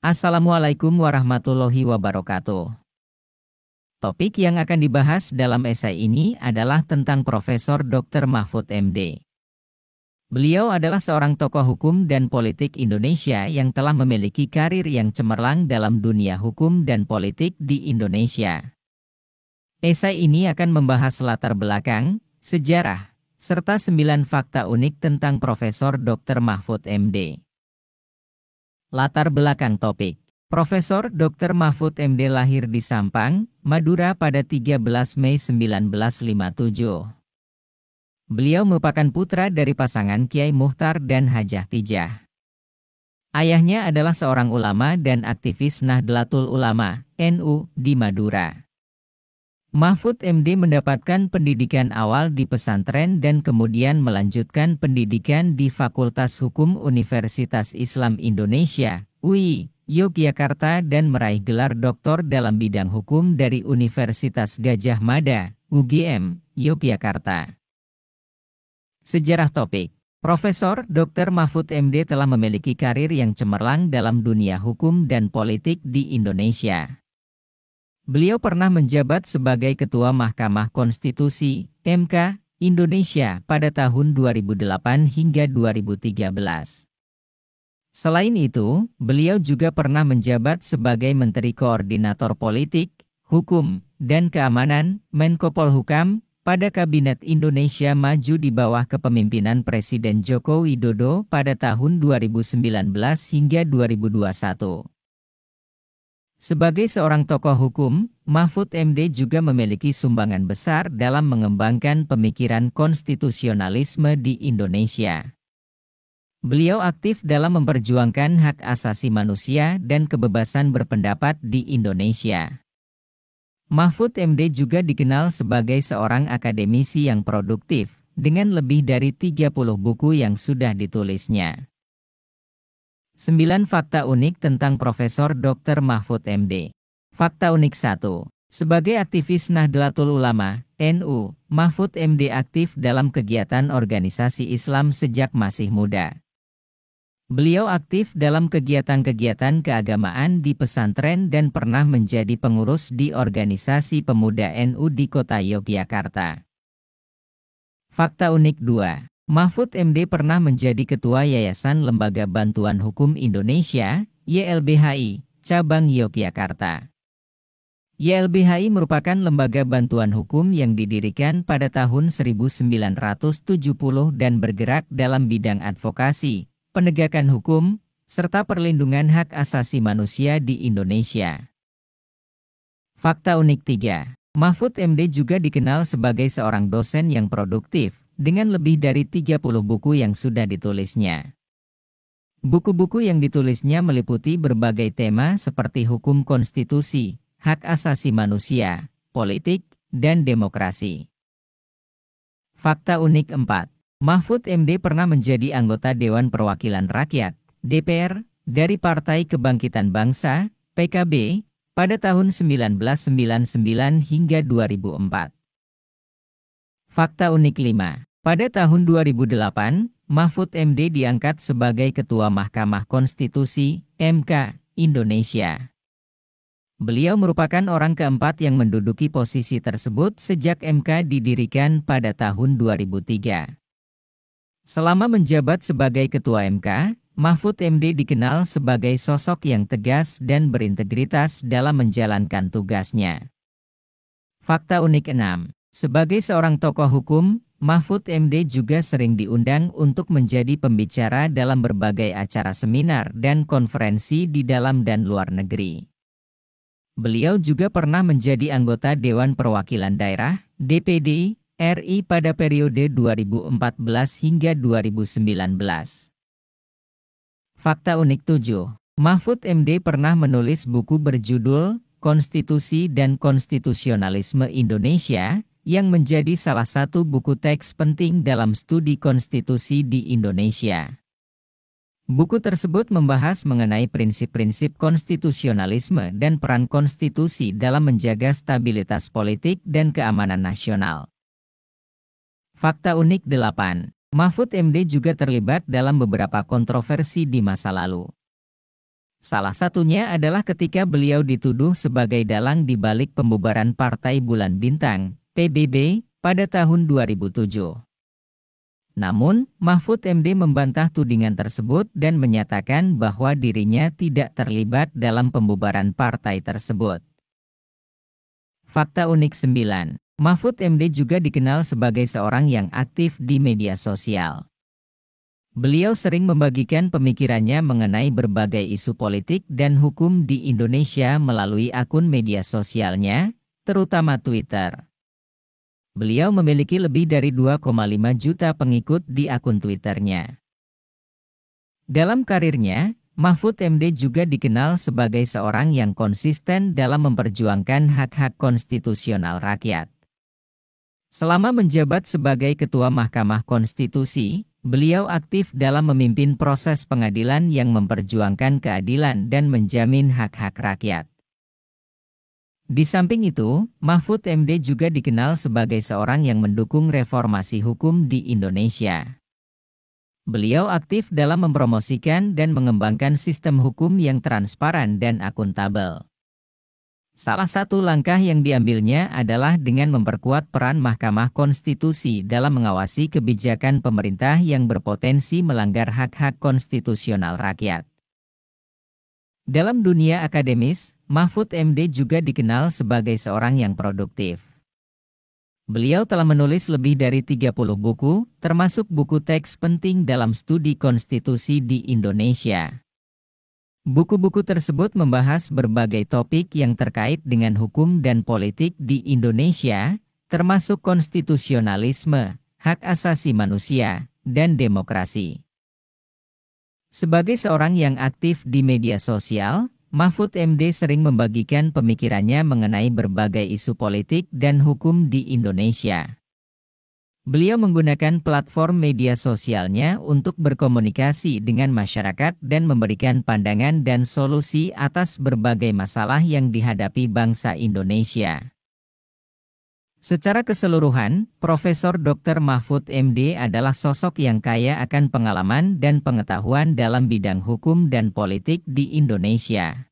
Assalamualaikum warahmatullahi wabarakatuh. Topik yang akan dibahas dalam esai ini adalah tentang Profesor Dr. Mahfud MD. Beliau adalah seorang tokoh hukum dan politik Indonesia yang telah memiliki karir yang cemerlang dalam dunia hukum dan politik di Indonesia. Esai ini akan membahas latar belakang, sejarah, serta 9 fakta unik tentang Profesor Dr. Mahfud MD. Latar belakang topik. Profesor Dr. Mahfud MD lahir di Sampang, Madura pada 13 Mei 1957. Beliau merupakan putra dari pasangan Kiai Muchtar dan Hajah Tijah. Ayahnya adalah seorang ulama dan aktivis Nahdlatul Ulama, NU, di Madura. Mahfud MD mendapatkan pendidikan awal di pesantren dan kemudian melanjutkan pendidikan di Fakultas Hukum Universitas Islam Indonesia, UI, Yogyakarta dan meraih gelar doktor dalam bidang hukum dari Universitas Gadjah Mada, UGM, Yogyakarta. Sejarah topik. Profesor Dr. Mahfud MD telah memiliki karir yang cemerlang dalam dunia hukum dan politik di Indonesia. Beliau pernah menjabat sebagai Ketua Mahkamah Konstitusi, MK, Indonesia pada tahun 2008 hingga 2013. Selain itu, beliau juga pernah menjabat sebagai Menteri Koordinator Politik, Hukum, dan Keamanan, Menko Polhukam, pada Kabinet Indonesia Maju di bawah kepemimpinan Presiden Joko Widodo pada tahun 2019 hingga 2021. Sebagai seorang tokoh hukum, Mahfud MD juga memiliki sumbangan besar dalam mengembangkan pemikiran konstitusionalisme di Indonesia. Beliau aktif dalam memperjuangkan hak asasi manusia dan kebebasan berpendapat di Indonesia. Mahfud MD juga dikenal sebagai seorang akademisi yang produktif, dengan lebih dari 30 buku yang sudah ditulisnya. 9 fakta unik tentang Profesor Dr. Mahfud MD. Fakta unik 1. Sebagai aktivis Nahdlatul Ulama, NU, Mahfud MD aktif dalam kegiatan organisasi Islam sejak masih muda. Beliau aktif dalam kegiatan-kegiatan keagamaan di pesantren dan pernah menjadi pengurus di organisasi pemuda NU di kota Yogyakarta. Fakta unik 2. Mahfud MD pernah menjadi Ketua Yayasan Lembaga Bantuan Hukum Indonesia, YLBHI, Cabang Yogyakarta. YLBHI merupakan lembaga bantuan hukum yang didirikan pada tahun 1970 dan bergerak dalam bidang advokasi, penegakan hukum, serta perlindungan hak asasi manusia di Indonesia. Fakta unik 3. Mahfud MD juga dikenal sebagai seorang dosen yang produktif, dengan lebih dari 30 buku yang sudah ditulisnya. Buku-buku yang ditulisnya meliputi berbagai tema seperti hukum konstitusi, hak asasi manusia, politik, dan demokrasi. Fakta unik 4. Mahfud MD pernah menjadi anggota Dewan Perwakilan Rakyat, DPR, dari Partai Kebangkitan Bangsa, PKB, pada tahun 1999 hingga 2004. Fakta unik 5. Pada tahun 2008, Mahfud MD diangkat sebagai Ketua Mahkamah Konstitusi, MK, Indonesia. Beliau merupakan orang keempat yang menduduki posisi tersebut sejak MK didirikan pada tahun 2003. Selama menjabat sebagai Ketua MK, Mahfud MD dikenal sebagai sosok yang tegas dan berintegritas dalam menjalankan tugasnya. Fakta unik 6. Sebagai seorang tokoh hukum, Mahfud MD juga sering diundang untuk menjadi pembicara dalam berbagai acara seminar dan konferensi di dalam dan luar negeri. Beliau juga pernah menjadi anggota Dewan Perwakilan Daerah, DPD, RI pada periode 2014 hingga 2019. Fakta unik 7. Mahfud MD pernah menulis buku berjudul Konstitusi dan Konstitusionalisme Indonesia, yang menjadi salah satu buku teks penting dalam studi konstitusi di Indonesia. Buku tersebut membahas mengenai prinsip-prinsip konstitusionalisme dan peran konstitusi dalam menjaga stabilitas politik dan keamanan nasional. Fakta unik 8. Mahfud MD juga terlibat dalam beberapa kontroversi di masa lalu. Salah satunya adalah ketika beliau dituduh sebagai dalang di balik pembubaran Partai Bulan Bintang, PBB, pada tahun 2007. Namun, Mahfud MD membantah tudingan tersebut dan menyatakan bahwa dirinya tidak terlibat dalam pembubaran partai tersebut. Fakta unik 9. Mahfud MD juga dikenal sebagai seorang yang aktif di media sosial. Beliau sering membagikan pemikirannya mengenai berbagai isu politik dan hukum di Indonesia melalui akun media sosialnya, terutama Twitter. Beliau memiliki lebih dari 2,5 juta pengikut di akun Twitternya. Dalam karirnya, Mahfud MD juga dikenal sebagai seorang yang konsisten dalam memperjuangkan hak-hak konstitusional rakyat. Selama menjabat sebagai Ketua Mahkamah Konstitusi, beliau aktif dalam memimpin proses pengadilan yang memperjuangkan keadilan dan menjamin hak-hak rakyat. Di samping itu, Mahfud MD juga dikenal sebagai seorang yang mendukung reformasi hukum di Indonesia. Beliau aktif dalam mempromosikan dan mengembangkan sistem hukum yang transparan dan akuntabel. Salah satu langkah yang diambilnya adalah dengan memperkuat peran Mahkamah Konstitusi dalam mengawasi kebijakan pemerintah yang berpotensi melanggar hak-hak konstitusional rakyat. Dalam dunia akademis, Mahfud MD juga dikenal sebagai seorang yang produktif. Beliau telah menulis lebih dari 30 buku, termasuk buku teks penting dalam studi konstitusi di Indonesia. Buku-buku tersebut membahas berbagai topik yang terkait dengan hukum dan politik di Indonesia, termasuk konstitusionalisme, hak asasi manusia, dan demokrasi. Sebagai seorang yang aktif di media sosial, Mahfud MD sering membagikan pemikirannya mengenai berbagai isu politik dan hukum di Indonesia. Beliau menggunakan platform media sosialnya untuk berkomunikasi dengan masyarakat dan memberikan pandangan dan solusi atas berbagai masalah yang dihadapi bangsa Indonesia. Secara keseluruhan, Profesor Dr. Mahfud MD adalah sosok yang kaya akan pengalaman dan pengetahuan dalam bidang hukum dan politik di Indonesia.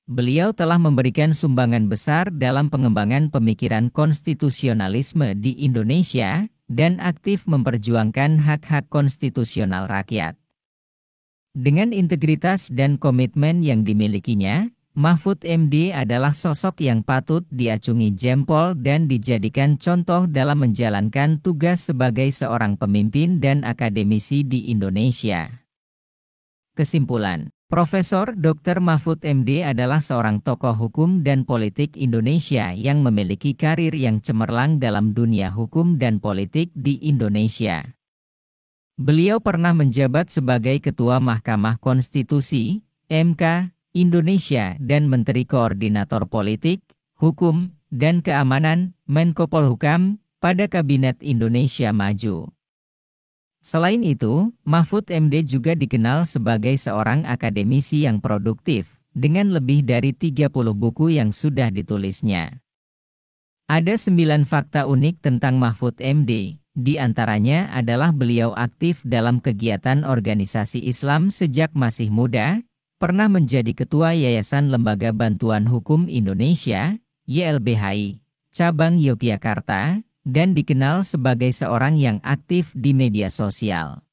Beliau telah memberikan sumbangan besar dalam pengembangan pemikiran konstitusionalisme di Indonesia dan aktif memperjuangkan hak-hak konstitusional rakyat. Dengan integritas dan komitmen yang dimilikinya, Mahfud MD adalah sosok yang patut diacungi jempol dan dijadikan contoh dalam menjalankan tugas sebagai seorang pemimpin dan akademisi di Indonesia. Kesimpulan, Profesor Dr. Mahfud MD adalah seorang tokoh hukum dan politik Indonesia yang memiliki karir yang cemerlang dalam dunia hukum dan politik di Indonesia. Beliau pernah menjabat sebagai Ketua Mahkamah Konstitusi, MK, Indonesia dan Menteri Koordinator Politik, Hukum, dan Keamanan, Menko Polhukam, pada Kabinet Indonesia Maju. Selain itu, Mahfud MD juga dikenal sebagai seorang akademisi yang produktif, dengan lebih dari 30 buku yang sudah ditulisnya. Ada 9 fakta unik tentang Mahfud MD, di antaranya adalah beliau aktif dalam kegiatan organisasi Islam sejak masih muda, pernah menjadi Ketua Yayasan Lembaga Bantuan Hukum Indonesia, YLBHI, Cabang Yogyakarta, dan dikenal sebagai seorang yang aktif di media sosial.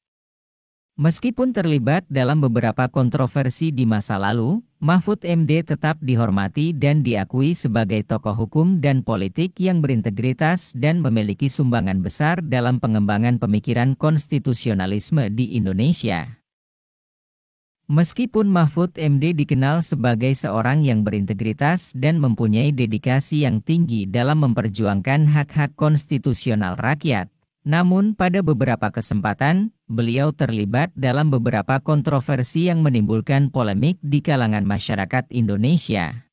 Meskipun terlibat dalam beberapa kontroversi di masa lalu, Mahfud MD tetap dihormati dan diakui sebagai tokoh hukum dan politik yang berintegritas dan memiliki sumbangan besar dalam pengembangan pemikiran konstitusionalisme di Indonesia. Meskipun Mahfud MD dikenal sebagai seorang yang berintegritas dan mempunyai dedikasi yang tinggi dalam memperjuangkan hak-hak konstitusional rakyat, namun pada beberapa kesempatan, beliau terlibat dalam beberapa kontroversi yang menimbulkan polemik di kalangan masyarakat Indonesia.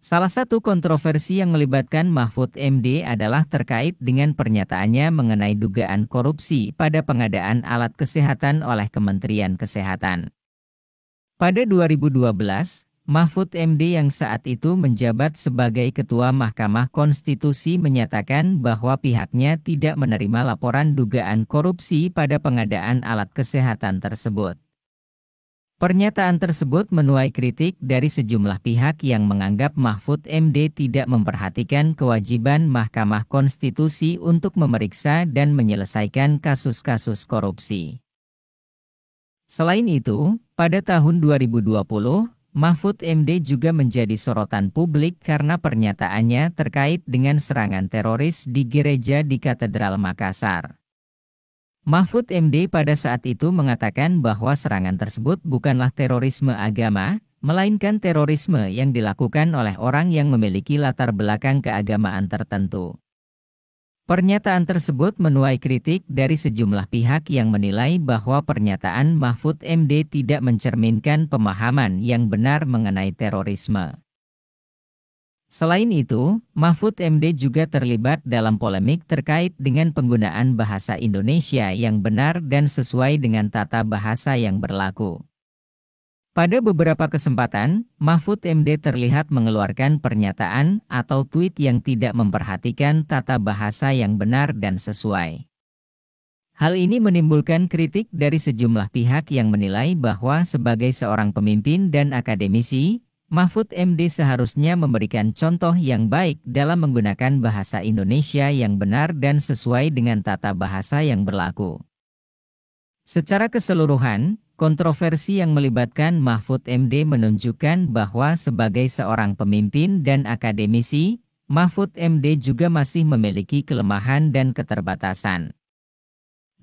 Salah satu kontroversi yang melibatkan Mahfud MD adalah terkait dengan pernyataannya mengenai dugaan korupsi pada pengadaan alat kesehatan oleh Kementerian Kesehatan. Pada 2012, Mahfud MD yang saat itu menjabat sebagai Ketua Mahkamah Konstitusi menyatakan bahwa pihaknya tidak menerima laporan dugaan korupsi pada pengadaan alat kesehatan tersebut. Pernyataan tersebut menuai kritik dari sejumlah pihak yang menganggap Mahfud MD tidak memperhatikan kewajiban Mahkamah Konstitusi untuk memeriksa dan menyelesaikan kasus-kasus korupsi. Selain itu, pada tahun 2020, Mahfud MD juga menjadi sorotan publik karena pernyataannya terkait dengan serangan teroris di gereja di Katedral Makassar. Mahfud MD pada saat itu mengatakan bahwa serangan tersebut bukanlah terorisme agama, melainkan terorisme yang dilakukan oleh orang yang memiliki latar belakang keagamaan tertentu. Pernyataan tersebut menuai kritik dari sejumlah pihak yang menilai bahwa pernyataan Mahfud MD tidak mencerminkan pemahaman yang benar mengenai terorisme. Selain itu, Mahfud MD juga terlibat dalam polemik terkait dengan penggunaan bahasa Indonesia yang benar dan sesuai dengan tata bahasa yang berlaku. Pada beberapa kesempatan, Mahfud MD terlihat mengeluarkan pernyataan atau tweet yang tidak memperhatikan tata bahasa yang benar dan sesuai. Hal ini menimbulkan kritik dari sejumlah pihak yang menilai bahwa sebagai seorang pemimpin dan akademisi, Mahfud MD seharusnya memberikan contoh yang baik dalam menggunakan bahasa Indonesia yang benar dan sesuai dengan tata bahasa yang berlaku. Secara keseluruhan, kontroversi yang melibatkan Mahfud MD menunjukkan bahwa sebagai seorang pemimpin dan akademisi, Mahfud MD juga masih memiliki kelemahan dan keterbatasan.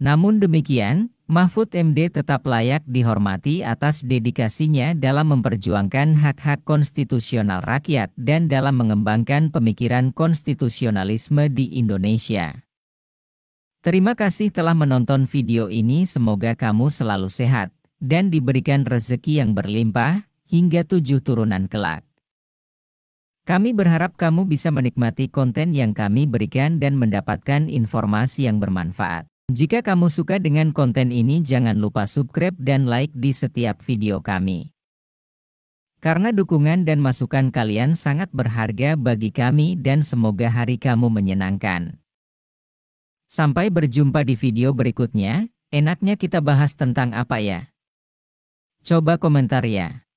Namun demikian, Mahfud MD tetap layak dihormati atas dedikasinya dalam memperjuangkan hak-hak konstitusional rakyat dan dalam mengembangkan pemikiran konstitusionalisme di Indonesia. Terima kasih telah menonton video ini, semoga kamu selalu sehat dan diberikan rezeki yang berlimpah hingga 7 turunan kelak. Kami berharap kamu bisa menikmati konten yang kami berikan dan mendapatkan informasi yang bermanfaat. Jika kamu suka dengan konten ini, jangan lupa subscribe dan like di setiap video kami. Karena dukungan dan masukan kalian sangat berharga bagi kami dan semoga hari kamu menyenangkan. Sampai berjumpa di video berikutnya, enaknya kita bahas tentang apa ya? Coba komentar ya.